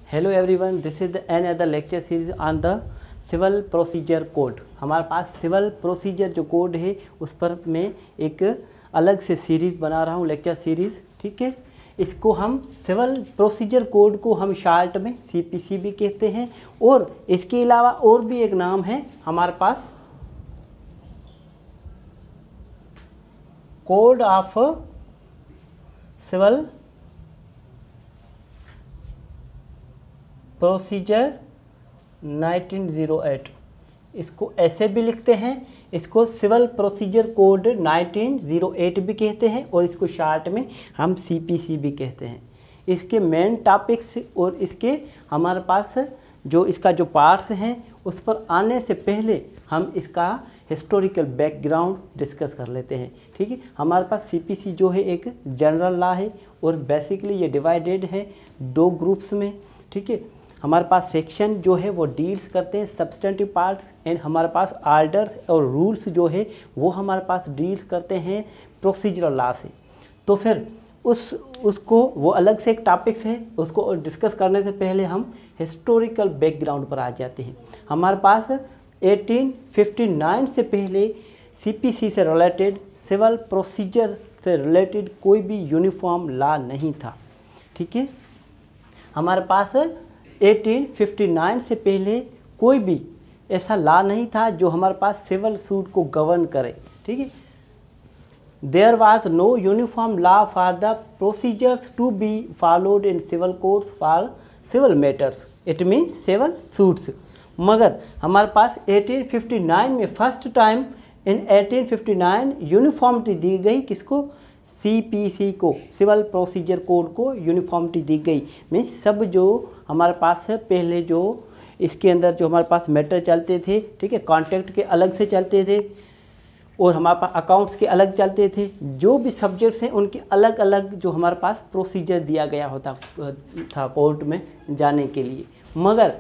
Hello everyone, this is another lecture series on the civil procedure code. हमारे पास civil procedure जो code है उस पर मैं एक अलग से सीरीज़ बना रहा हूँ, लेक्चर सीरीज़। ठीक है, इसको हम सिविल प्रोसीजर कोड को हम शॉर्ट में सीपीसी भी कहते हैं, और इसके अलावा और भी एक नाम है हमारे पास, कोड ऑफ सिविल प्रोसीजर 1908। इसको ऐसे भी लिखते हैं, इसको सिविल प्रोसीजर कोड 1908 भी कहते हैं, और इसको शॉर्ट में हम सीपीसी भी कहते हैं। इसके मेन टॉपिक्स और इसके हमारे पास जो इसका जो पार्ट्स हैं उस पर आने से पहले हम इसका हिस्टोरिकल बैकग्राउंड डिस्कस कर लेते हैं। ठीक है, हमारे पास सीपीसी जो है एक जनरल लॉ है, और बेसिकली ये डिवाइडेड है दो ग्रुप्स में। ठीक है, हमारे पास सेक्शन जो है वो डील्स करते हैं सब्सटेंटिव पार्ट्स, एंड हमारे पास आर्डर्स और रूल्स जो है वो हमारे पास डील्स करते हैं प्रोसीजरल लॉ से। तो फिर उसको वो अलग से एक टॉपिक्स है, उसको डिस्कस करने से पहले हम हिस्टोरिकल बैकग्राउंड पर आ जाते हैं। हमारे पास 1859 से पहले सीपीसी से रिलेटेड, सिविल प्रोसीजर से रिलेटेड कोई भी यूनिफॉर्म लॉ नहीं था। ठीक है, हमारे पास 1859 से पहले कोई भी ऐसा लॉ नहीं था जो हमारे पास सिविल सूट को गवर्न करे। ठीक है, there was no uniform law for the procedures to be followed in civil courts for civil matters, it means civil suits. मगर हमारे पास 1859 में फर्स्ट टाइम इन 1859 यूनिफॉर्मिटी दी गई, किसको? सीपीसी को, सिविल प्रोसीजर कोड को यूनिफॉर्मिटी दी गई। मीन्स सब जो हमारे पास है पहले जो इसके अंदर जो हमारे पास मैटर चलते थे, ठीक है, कॉन्ट्रैक्ट के अलग से चलते थे, और हमारे पास अकाउंट्स के अलग चलते थे। जो भी सब्जेक्ट्स हैं उनके अलग अलग जो हमारे पास प्रोसीजर दिया गया होता था कोर्ट में जाने के लिए। मगर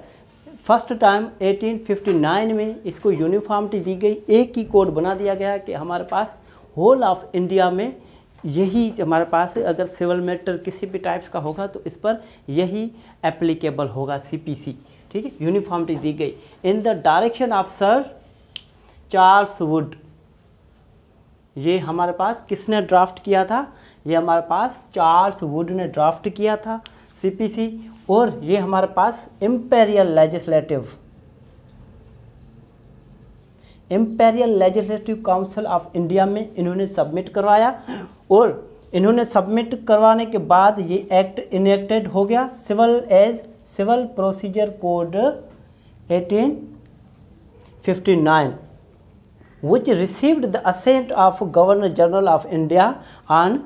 फर्स्ट टाइम 1859 में इसको यूनिफॉर्मिटी दी गई, एक ही कोड बना दिया गया कि हमारे पास होल ऑफ इंडिया में यही हमारे पास अगर सिविल मैटर किसी भी टाइप्स का होगा तो इस पर यही एप्लीकेबल होगा, सीपीसी। ठीक है, यूनिफॉर्मिटी दी गई in the direction of sir Charles Wood. ये हमारे पास किसने ड्राफ्ट किया था? ये हमारे पास चार्ल्स वुड ने ड्राफ्ट किया था सीपीसी, और ये हमारे पास imperial legislative council of India में इन्होंने सबमिट करवाया, और इन्होंने सबमिट करवाने के बाद ये एक्ट इनेक्टेड हो गया, civil procedure code 1859, which received the assent of Governor General of India on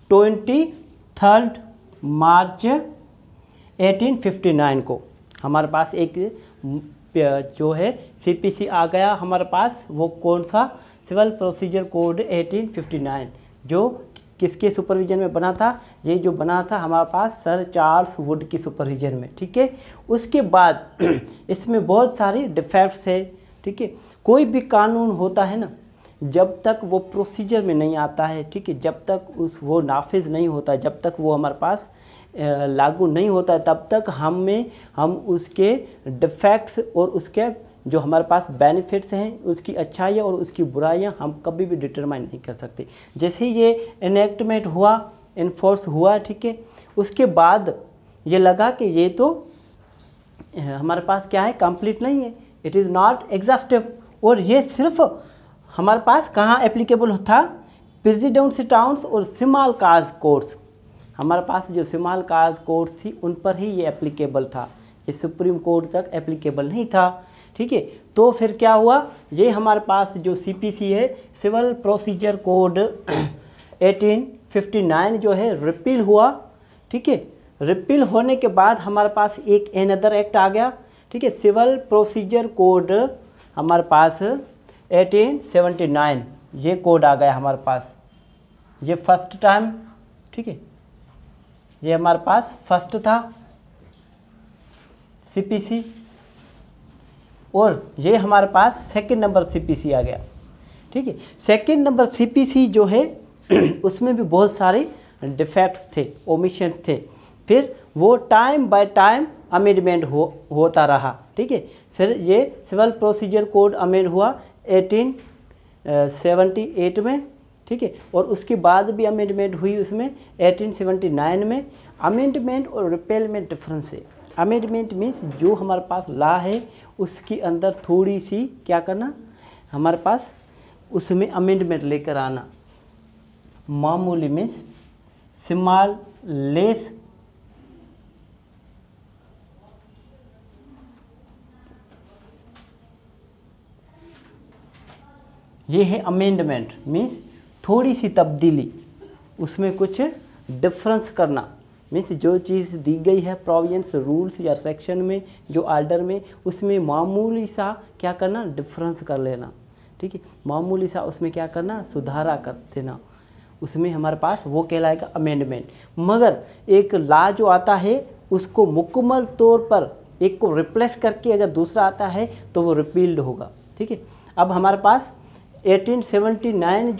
23rd मार्च 1859 को। हमारे पास एक जो है सीपीसी आ गया हमारे पास, वो कौन सा? सिविल प्रोसीजर कोड 1859, जो किसके सुपरविजन में बना था? ये जो बना था हमारे पास सर चार्ल्स वुड की सुपरविजन में। ठीक है, उसके बाद इसमें बहुत सारे डिफेक्ट्स थे। ठीक है, कोई भी कानून होता है ना, जब तक वो प्रोसीजर में नहीं आता है, ठीक है, जब तक वो नाफिज नहीं होता, जब तक वो हमारे पास लागू नहीं होता है, तब तक हम उसके डिफेक्ट्स और उसके जो हमारे पास बेनिफिट्स हैं, उसकी अच्छाइयाँ और उसकी बुराइयाँ हम कभी भी डिटरमाइन नहीं कर सकते। जैसे ये इनेक्टमेंट हुआ, इन्फोर्स हुआ, ठीक है, उसके बाद ये लगा कि ये तो हमारे पास क्या है, कंप्लीट नहीं है, इट इज़ नॉट एग्जॉस्टिव, और ये सिर्फ हमारे पास कहाँ एप्लीकेबल था? प्रेसिडेंसी टाउन्स और स्मॉल काज कोर्ट्स। हमारे पास जो स्मॉल काज कोर्ट्स थी उन पर ही ये एप्लीकेबल था, ये सुप्रीम कोर्ट तक एप्लीकेबल नहीं था। ठीक है, तो फिर क्या हुआ? ये हमारे पास जो सीपीसी है, सिविल प्रोसीजर कोड 1859 जो है रिपील हुआ। ठीक है, रिपील होने के बाद हमारे पास एक अनदर एक्ट आ गया। ठीक है, सिविल प्रोसीजर कोड हमारे पास 1879, ये कोड आ गया हमारे पास, ये फर्स्ट टाइम। ठीक है, ये हमारे पास फर्स्ट था सीपीसी, और ये हमारे पास सेकंड नंबर सीपीसी आ गया। ठीक है, सेकंड नंबर सीपीसी जो है उसमें भी बहुत सारे डिफेक्ट्स थे, ओमिशंस थे। फिर वो टाइम बाय टाइम अमेंडमेंट होता रहा, ठीक है। फिर ये सिविल प्रोसीजर कोड अमेंड हुआ 1878 में, ठीक है। और उसके बाद भी अमेंडमेंट हुई उसमें 1879 में। अमेंडमेंट और रिपेल में डिफरेंस है। अमेंडमेंट मीन्स जो हमारे पास लॉ है उसके अंदर थोड़ी सी क्या करना, हमारे पास उसमें अमेंडमेंट लेकर आना। मामूली मीन्स स्मॉल लेस, ये है अमेंडमेंट मीन्स थोड़ी सी तब्दीली, उसमें कुछ डिफरेंस करना। मीन्स जो चीज़ दी गई है प्रोविजंस रूल्स या सेक्शन में जो आर्डर में, उसमें मामूली सा क्या करना, डिफरेंस कर लेना, ठीक है। मामूली सा उसमें क्या करना, सुधारा कर देना, उसमें हमारे पास वो कहलाएगा अमेंडमेंट। मगर एक लॉ जो आता है उसको मुकम्मल तौर पर एक को रिप्लेस करके अगर दूसरा आता है तो वो रिपील्ड होगा, ठीक है। अब हमारे पास 1877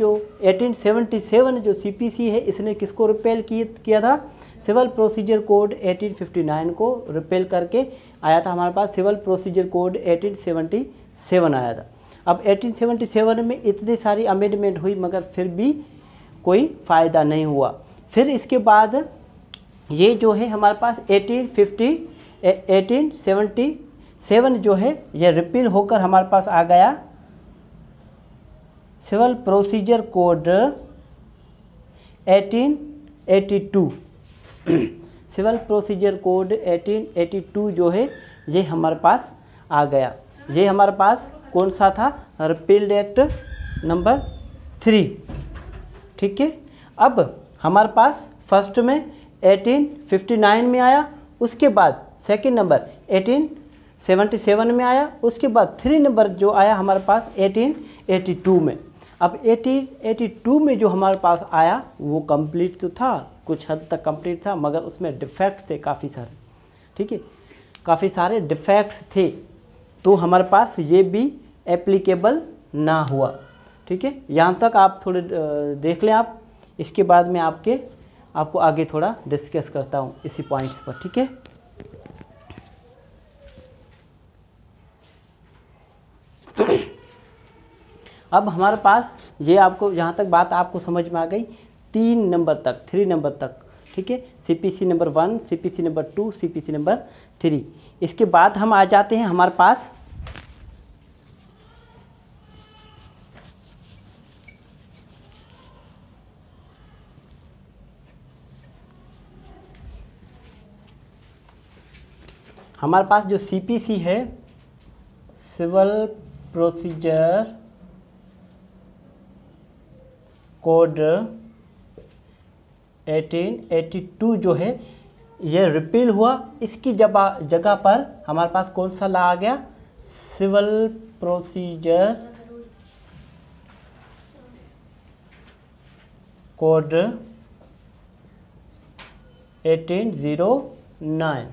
जो सीपीसी है इसने किसको रिपेल किया था, सिविल प्रोसीजर कोड 1859 को रिपेल करके आया था हमारे पास सिविल प्रोसीजर कोड 1877 आया था। अब 1877 में इतनी सारी अमेंडमेंट हुई मगर फिर भी कोई फ़ायदा नहीं हुआ। फिर इसके बाद ये जो है हमारे पास 1877 जो है ये रिपील होकर हमारे पास आ गया civil procedure code 1882। Civil procedure code 1882 जो है ये हमारे पास आ गया। ये हमारे पास कौन सा था, रिपील्ड एक्ट नंबर 3, ठीक है। अब हमारे पास फर्स्ट में 1859 में आया, उसके बाद सेकंड नंबर 1877 में आया, उसके बाद 3 नंबर जो आया हमारे पास 1882 में। अब 1882 में जो हमारे पास आया वो कंप्लीट तो था, कुछ हद तक कंप्लीट था, मगर उसमें डिफेक्ट्स थे काफ़ी सारे, ठीक है। काफ़ी सारे डिफेक्ट्स थे तो हमारे पास ये भी एप्लीकेबल ना हुआ, ठीक है। यहाँ तक आप थोड़े देख लें आप, इसके बाद में आपको आगे थोड़ा डिस्कस करता हूँ इसी पॉइंट्स पर, ठीक है। अब हमारे पास ये आपको यहाँ तक बात आपको समझ में आ गई 3 नंबर तक, ठीक है। CPC number 1, CPC number 2, CPC number 3। इसके बाद हम आ जाते हैं हमारे पास जो सीपीसी है सिविल प्रोसीजर कोड 1882 जो है ये रिपील हुआ। इसकी जगह पर हमारे पास कौन सा लॉ आ गया, सिविल प्रोसीजर कोड 1809,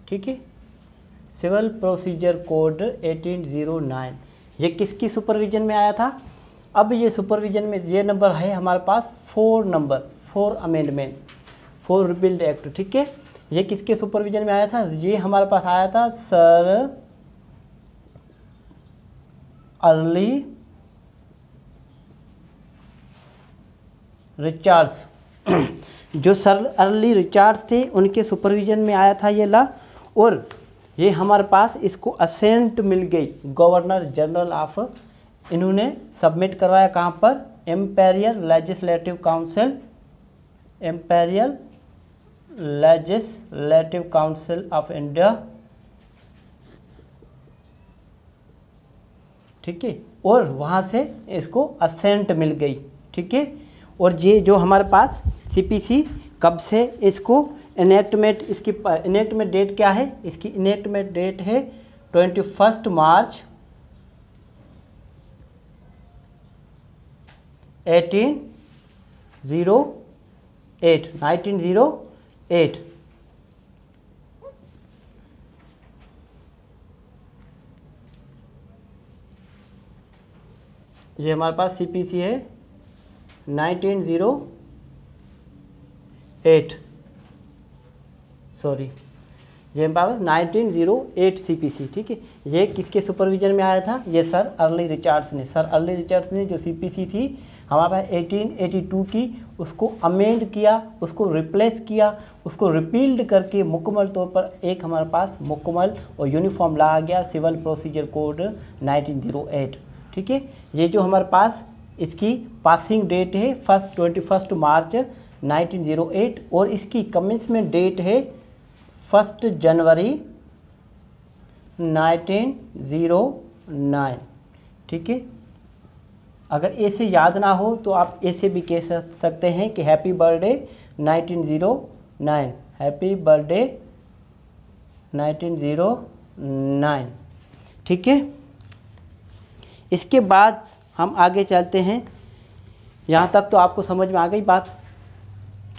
ठीक है। सिविल प्रोसीजर कोड 1809 ये किसकी सुपरविजन में आया था। अब ये सुपरविजन में ये नंबर है हमारे पास 4 अमेंडमेंट 4 रिपील्ड एक्ट, ठीक है। ये किसके सुपरविजन में आया था, ये हमारे पास आया था सर अर्ली रिचार्ड्स। जो सर अर्ली रिचार्ड्स थे उनके सुपरविजन में आया था ये लॉ, और ये हमारे पास इसको असेंट मिल गई गवर्नर जनरल ऑफ, इन्होंने सबमिट करवाया कहाँ पर, imperial legislative council of India, ठीक है। और वहाँ से इसको असेंट मिल गई, ठीक है। और ये जो हमारे पास सीपीसी कब से इसको इनेक्टमेंट, इसकी इनेक्टमेंट डेट क्या है, इसकी इनेक्टमेंट डेट है 21 मार्च 1908। ये हमारे पास सीपीसी है 1908। सॉरी, ये हमारे पास 1908 CPC, ठीक है। ये किसके सुपरविजन में आया था? ये सर अर्ली रिचर्ड्स ने। सर अर्ली रिचर्ड्स ने जो CPC थी हमारे पास 1882 की, उसको अमेंड किया, उसको रिप्लेस किया, उसको रिपील्ड करके मुकम्मल तौर पर एक हमारे पास मुकम्मल और यूनिफॉर्म ला गया सिविल प्रोसीजर कोड 1908, ठीक है। ये जो हमारे पास इसकी पासिंग डेट है 21 मार्च 1908 और इसकी कमेंसमेंट डेट है 1 जनवरी 1909, ठीक है। अगर ऐसे याद ना हो तो आप ऐसे भी कह सकते हैं कि हैप्पी बर्थडे 1909, हैप्पी बर्थडे 1909, ठीक है। इसके बाद हम आगे चलते हैं। यहाँ तक तो आपको समझ में आ गई बात,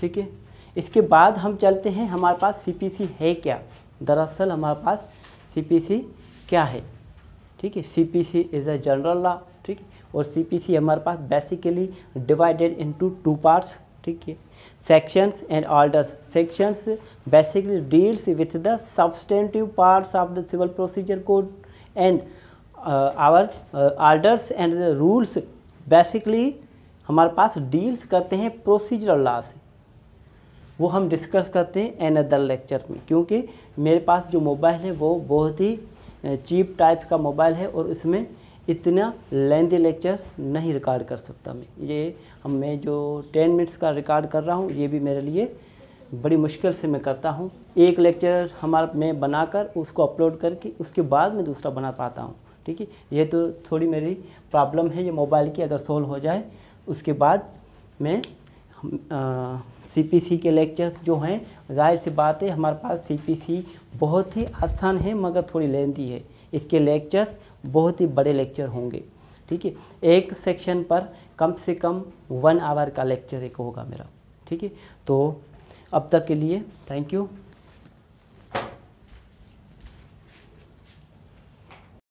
ठीक है। इसके बाद हम चलते हैं हमारे पास CPC है क्या। दरअसल हमारे पास CPC क्या है, ठीक है। CPC is a general law, ठीक है। और CPC हमारे पास बेसिकली डिवाइडेड इनटू 2 पार्ट्स, ठीक है। Sections and orders. Sections basically deals with the substantive parts of the civil procedure code and our orders and the rules basically हमारे पास deals करते हैं प्रोसीजरल लॉ से। वो हम डिस्कस करते हैं अनदर लेक्चर में, क्योंकि मेरे पास जो मोबाइल है वो बहुत ही चीप टाइप का मोबाइल है और इसमें इतना लेंथी लेक्चर नहीं रिकॉर्ड कर सकता मैं जो 10 मिनट्स का रिकॉर्ड कर रहा हूँ ये भी मेरे लिए बड़ी मुश्किल से मैं करता हूँ। एक लेक्चर हमारा मैं बनाकर उसको अपलोड करके उसके बाद मैं दूसरा बना पाता हूँ, ठीक है। ये तो थोड़ी मेरी प्रॉब्लम है ये मोबाइल की, अगर सोल्व हो जाए उसके बाद मैं CPC के लेक्चर्स जो हैं, जाहिर सी बात है हमारे पास CPC बहुत ही आसान है मगर थोड़ी लेंथी है। इसके लेक्चर्स बहुत ही बड़े लेक्चर होंगे, ठीक है। एक सेक्शन पर कम से कम 1 आवर का लेक्चर एक होगा मेरा, ठीक है। तो अब तक के लिए थैंक यू।